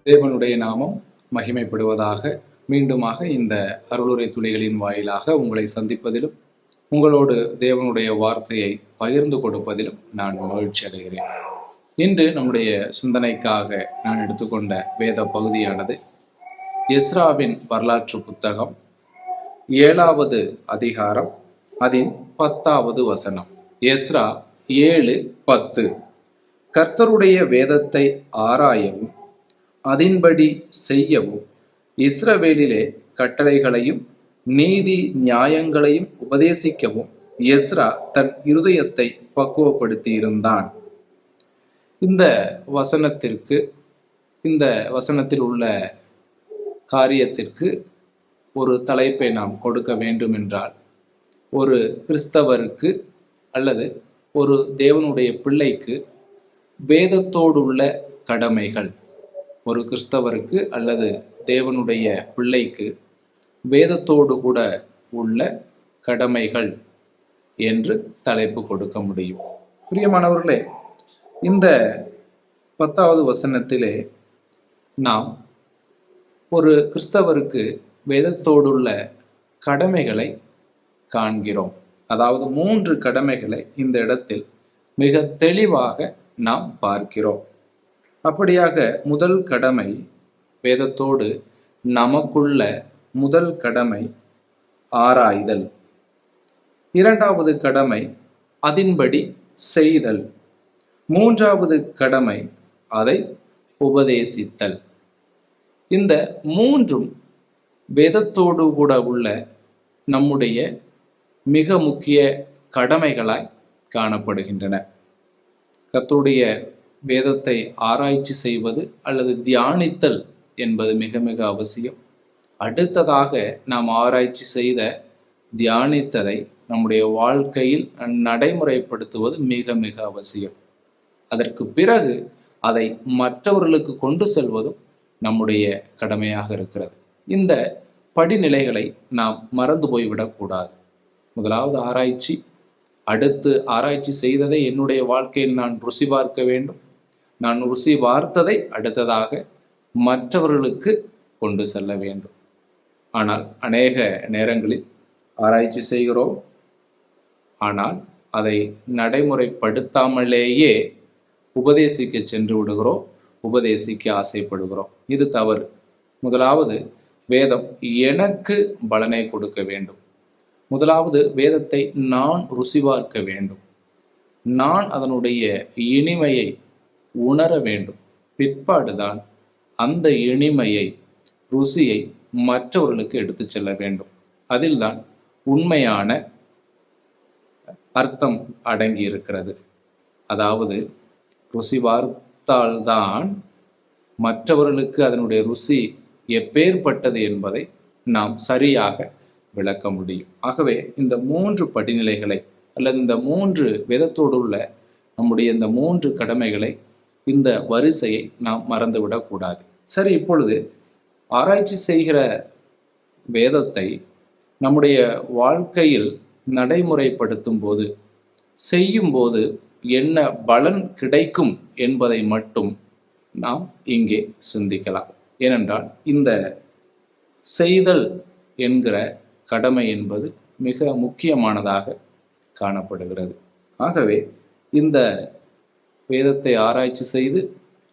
தேவனுடைய நாமம் மகிமைப்படுவதாக. மீண்டுமாக இந்த அருளுரை துளிகளின் வாயிலாக உங்களை சந்திப்பதிலும் உங்களோடு தேவனுடைய வார்த்தையை பகிர்ந்து கொடுப்பதிலும் நான் மகிழ்ச்சி அடைகிறேன். இன்று நம்முடைய சிந்தனைக்காக நான் எடுத்துக்கொண்ட வேத பகுதியானது எஸ்ராவின் வரலாற்று புத்தகம் 7வது அதிகாரம், அதன் 10வது வசனம். எஸ்ரா 7:10. கர்த்தருடைய வேதத்தை ஆராயவும் அதின்படி செய்யவும் இஸ்ரவேலிலே கட்டளைகளையும் நீதி நியாயங்களையும் உபதேசிக்கவும் எஸ்ரா தன் இருதயத்தை பக்குவப்படுத்தி இருந்தான். இந்த வசனத்தில் உள்ள காரியத்திற்கு ஒரு தலைப்பை நாம் கொடுக்க வேண்டும் என்றால், ஒரு கிறிஸ்தவருக்கு அல்லது ஒரு தேவனுடைய பிள்ளைக்கு வேதத்தோடு உள்ள கடமைகள், ஒரு கிறிஸ்தவருக்கு அல்லது தேவனுடைய பிள்ளைக்கு வேதத்தோடு கூட உள்ள கடமைகள் என்று தலைப்பு கொடுக்க முடியும். பிரியமானவர்களே, இந்த 10வது வசனத்திலே நாம் ஒரு கிறிஸ்தவருக்கு வேதத்தோடுள்ள கடமைகளை காண்கிறோம். அதாவது 3 கடமைகளை இந்த இடத்தில் மிக தெளிவாக நாம் பார்க்கிறோம். அப்படியாக முதல் கடமை, வேதத்தோடு நமக்குள்ள முதல் கடமை ஆராய்தல். 2வது கடமை அதின்படி செய்தல். 3வது கடமை அதை உபதேசித்தல். இந்த 3ம் வேதத்தோடு கூட உள்ள நம்முடைய மிக முக்கிய கடமைகளாய் காணப்படுகின்றன. கர்த்தருடைய வேதத்தை ஆராய்ச்சி செய்வது அல்லது தியானித்தல் என்பது மிக மிக அவசியம். அடுத்ததாக நாம் ஆராய்ச்சி செய்த தியானித்ததை நம்முடைய வாழ்க்கையில் நடைமுறைப்படுத்துவது மிக மிக அவசியம். அதற்கு பிறகு அதை மற்றவர்களுக்கு கொண்டு செல்வதும் நம்முடைய கடமையாக இருக்கிறது. இந்த படிநிலைகளை நாம் மறந்து போய்விடக்கூடாது. முதலாவது ஆராய்ச்சி, அடுத்து ஆராய்ச்சி செய்ததை என்னுடைய வாழ்க்கையில் நான் ருசி பார்க்க வேண்டும். நான் ருசி பார்த்ததை அடுத்ததாக மற்றவர்களுக்கு கொண்டு செல்ல வேண்டும். ஆனால் அநேக நேரங்களில் ஆராய்ச்சி செய்கிறோம், ஆனால் அதை நடைமுறைப்படுத்தாமலேயே உபதேசிக்க சென்று விடுகிறோம், உபதேசிக்க ஆசைப்படுகிறோம். இது தவறு. முதலாவது, வேதம் எனக்கு பலனை கொடுக்க வேண்டும். முதலாவது வேதத்தை நான் ருசி பார்க்க வேண்டும். நான் அதனுடைய இனிமையை உணர வேண்டும். பிற்பாடுதான் அந்த இனிமையை, ருசியை மற்றவர்களுக்கு எடுத்து செல்ல வேண்டும். அதில்தான் உண்மையான அர்த்தம் அடங்கி இருக்கிறது. அதாவது ருசி பார்த்தால்தான் மற்றவர்களுக்கு அதனுடைய ருசி எப்பேற்பட்டது என்பதை நாம் சரியாக விளக்க முடியும். ஆகவே இந்த 3 படிநிலைகளை அல்லது இந்த 3 வேதத்தோடு உள்ள நம்முடைய இந்த 3 கடமைகளை, இந்த வரிசையை நாம் மறந்துவிடக்கூடாது. சரி, இப்பொழுது ஆராய்ச்சி செய்கிற வேதத்தை நம்முடைய வாழ்க்கையில் நடைமுறைப்படுத்தும் போது, செய்யும் போது என்ன பலன் கிடைக்கும் என்பதை மட்டும் நாம் இங்கே சிந்திக்கலாம். ஏனென்றால் இந்த செய்தல் என்கிற கடமை என்பது மிக முக்கியமானதாக காணப்படுகிறது. ஆகவே இந்த வேதத்தை ஆராய்ச்சி செய்து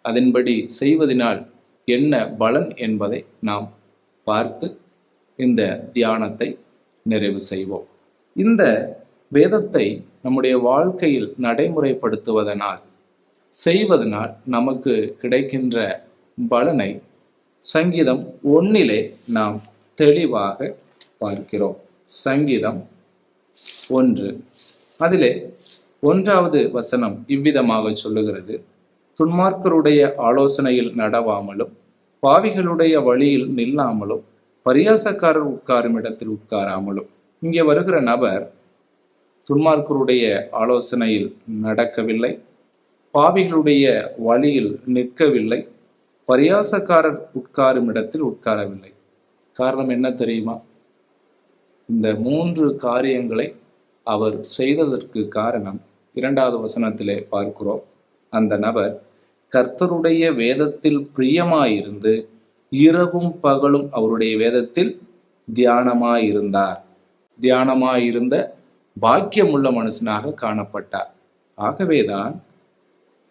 அதன்படி செய்வதனால் என்ன பலன் என்பதை நாம் பார்த்து இந்த தியானத்தை நிறைவு செய்வோம். இந்த வேதத்தை நம்முடைய வாழ்க்கையில் நடைமுறைப்படுத்துவதனால், செய்வதனால் நமக்கு கிடைக்கின்ற பலனை சங்கீதம் 1 நாம் தெளிவாக பார்க்கிறோம். சங்கீதம் 1, அதிலே 1வது வசனம் இவ்விதமாக சொல்லுகிறது: துன்மார்க்கருடைய ஆலோசனையில் நடவாமலும் பாவிகளுடைய வழியில் நில்லாமலும் பரியாசக்காரர் உட்காரும் இடத்தில் உட்காராமலும். இங்கே வருகிற நபர் துன்மார்க்கருடைய ஆலோசனையில் நடக்கவில்லை, பாவிகளுடைய வழியில் நிற்கவில்லை, பரியாசக்காரர் உட்காரும் இடத்தில் உட்காரவில்லை. காரணம் என்ன தெரியுமா? இந்த 3 காரியங்களை அவர் செய்ததற்கு காரணம் 2வது வசனத்திலே பார்க்கிறோம். அந்த நபர் கர்த்தருடைய வேதத்தில் பிரியமாயிருந்து இரவும் பகலும் அவருடைய வேதத்தில் தியானமாயிருந்தார். தியானமாயிருந்த பாக்கியமுள்ள மனுஷனாக காணப்பட்டார். ஆகவேதான்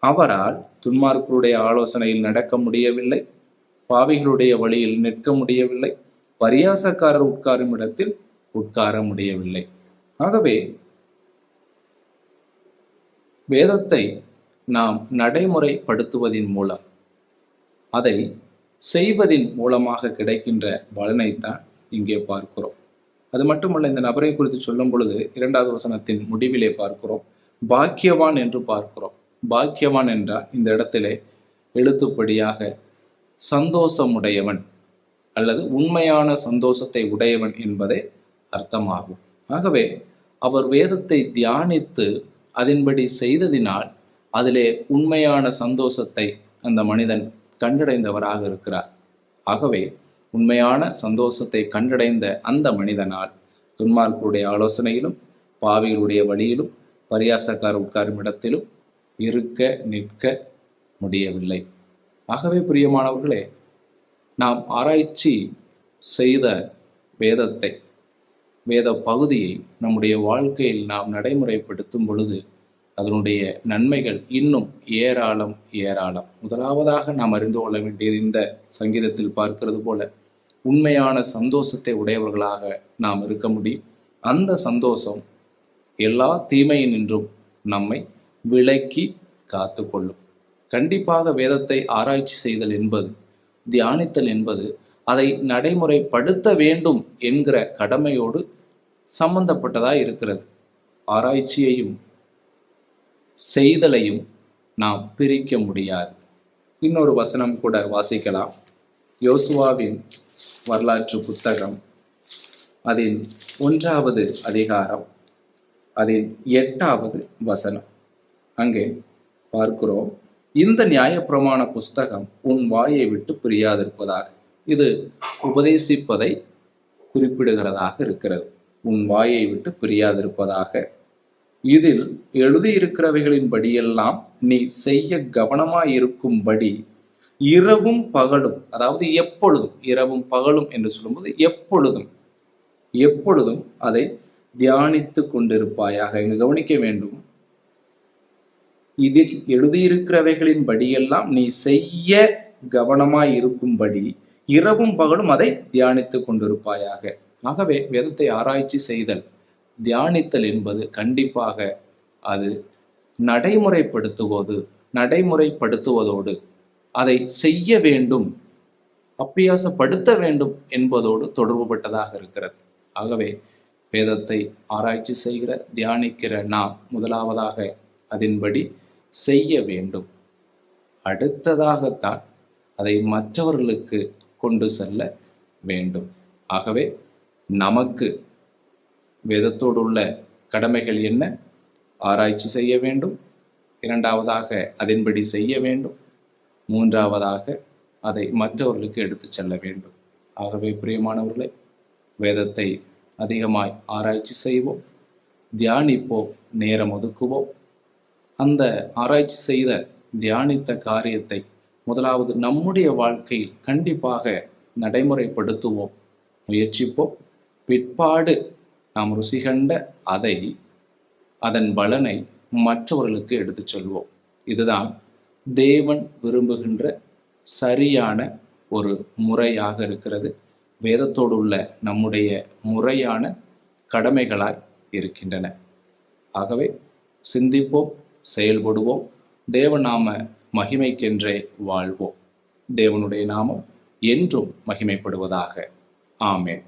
அவரால் துன்மார்க்கருடைய ஆலோசனையில் நடக்க முடியவில்லை, பாவிகளுடைய வழியில் நிற்க முடியவில்லை, பரியாசக்காரர் உட்காரும் இடத்தில் உட்கார முடியவில்லை. ஆகவே வேதத்தை நாம் நடைமுறைப்படுத்துவதின் மூலம், அதை செய்வதின் மூலமாக கிடைக்கின்ற பலனைத்தான் இங்கே பார்க்கிறோம். அது மட்டுமல்ல, இந்த நபரை குறித்து சொல்லும் பொழுது 2வது வசனத்தின் முடிவிலே பார்க்கிறோம், பாக்கியவான் என்று பார்க்கிறோம். பாக்கியவான் என்றால் இந்த இடத்திலே எழுத்துப்படியாக சந்தோஷமுடையவன் அல்லது உண்மையான சந்தோஷத்தை உடையவன் என்பதே அர்த்தமாகும். ஆகவே அவர் வேதத்தை தியானித்து அதன்படி செய்ததினால் அதிலே உண்மையான சந்தோஷத்தை அந்த மனிதன் கண்டடைந்தவராக இருக்கிறார். ஆகவே உண்மையான சந்தோஷத்தை கண்டடைந்த அந்த மனிதனால் துன்மார்க்கருடைய ஆலோசனையிலும் பாவிகளுடைய வழியிலும் பரியாசக்கார உட்காரும் இடத்திலும் இருக்க நிற்க முடியவில்லை. ஆகவே பிரியமானவர்களே, நாம் ஆராய்ச்சி செய்த வேதத்தை, வேத பகுதியை நம்முடைய வாழ்க்கையில் நாம் நடைமுறைப்படுத்தும் பொழுது அதனுடைய நன்மைகள் இன்னும் ஏராளம் ஏராளம். முதலாவதாக நாம் அறிந்து கொள்ள வேண்டியது, இந்த சங்கீதத்தில் பார்க்கிறது போல உண்மையான சந்தோஷத்தை உடையவர்களாக நாம் இருக்க முடியும். அந்த சந்தோஷம் எல்லா தீமையினின்றும் நம்மை விலக்கி காத்து கொள்ளும். கண்டிப்பாக வேதத்தை ஆராய்ச்சி செய்தல் என்பது, தியானித்தல் என்பது, அதை நடைமுறைப்படுத்த வேண்டும் என்கிற கடமையோடு சம்பந்தப்பட்டதாக இருக்கிறது. ஆராய்ச்சியையும் செய்தலையும் நாம் பிரிக்க முடியாது. இன்னொரு வசனம் கூட வாசிக்கலாம். யோசுவாவின் வரலாற்று புத்தகம், அதில் 1வது அதிகாரம், அதில் 8வது வசனம். அங்கே பார்க்கிறோம், இந்த நியாயப்பிரமாண புஸ்தகம் உன் வாயை விட்டு பிரியாதிருப்பதாக. இது உபதேசிப்பதை குறிப்பிடுகிறதாக இருக்கிறது. உன் வாயை விட்டு பிரியாதிருப்பதாக. இதில் எழுதியிருக்கிறவைகளின் படியெல்லாம் நீ செய்ய கவனமாயிருக்கும்படி இரவும் பகலும், அதாவது எப்பொழுதும், இரவும் பகலும் என்று சொல்லும்போது எப்பொழுதும் அதை தியானித்து கொண்டிருப்பாயாக. இங்கு கவனிக்க வேண்டும், இதில் எழுதியிருக்கிறவைகளின் படியெல்லாம் நீ செய்ய கவனமாயிருக்கும்படி இரவும் பகலும் அதை தியானித்து கொண்டிருப்பாயாக. ஆகவே வேதத்தை ஆராய்ச்சி செய்தல், தியானித்தல் என்பது கண்டிப்பாக அது நடைமுறைப்படுத்துவதோடு அதை செய்ய வேண்டும், அப்பியாசப்படுத்த வேண்டும் என்பதோடு தொடர்புபட்டதாக இருக்கிறது. ஆகவே வேதத்தை ஆராய்ச்சி செய்கிற, தியானிக்கிற நாம் முதலாவதாக அதன்படி செய்ய வேண்டும். அடுத்ததாகத்தான் அதை மற்றவர்களுக்கு கொண்டு செல்ல வேண்டும். ஆகவே நமக்கு வேதத்தோடு உள்ள கடமைகள் என்ன? ஆராய்ச்சி செய்ய வேண்டும், 2வதாக அதன்படி செய்ய வேண்டும், 3வதாக அதை மற்றவர்களுக்கு எடுத்து செல்ல வேண்டும். ஆகவே பிரியமானவர்களே, வேதத்தை அதிகமாய் ஆராய்ச்சி செய்வோம், தியானிப்போம், நேரம் ஒதுக்குவோம். அந்த ஆராய்ச்சி செய்த, தியானித்த காரியத்தை முதலாவது நம்முடைய வாழ்க்கையில் கண்டிப்பாக நடைமுறைப்படுத்துவோம், முயற்சிப்போம். பிற்பாடு நாம் ருசி கண்ட அதன் பலனை மற்றவர்களுக்கு எடுத்து சொல்வோம். இதுதான் தேவன் விரும்புகின்ற சரியான ஒரு முறையாக இருக்கிறது. வேதத்தோடு உள்ள நம்முடைய முறையான கடமைகளாய் இருக்கின்றன. ஆகவே சிந்திப்போம், செயல்படுவோம், தேவநாம மகிமைக்கென்றே வாழ்வோம். தேவனுடைய நாமம் என்றும் மகிமைப்படுவதாக. ஆமென்.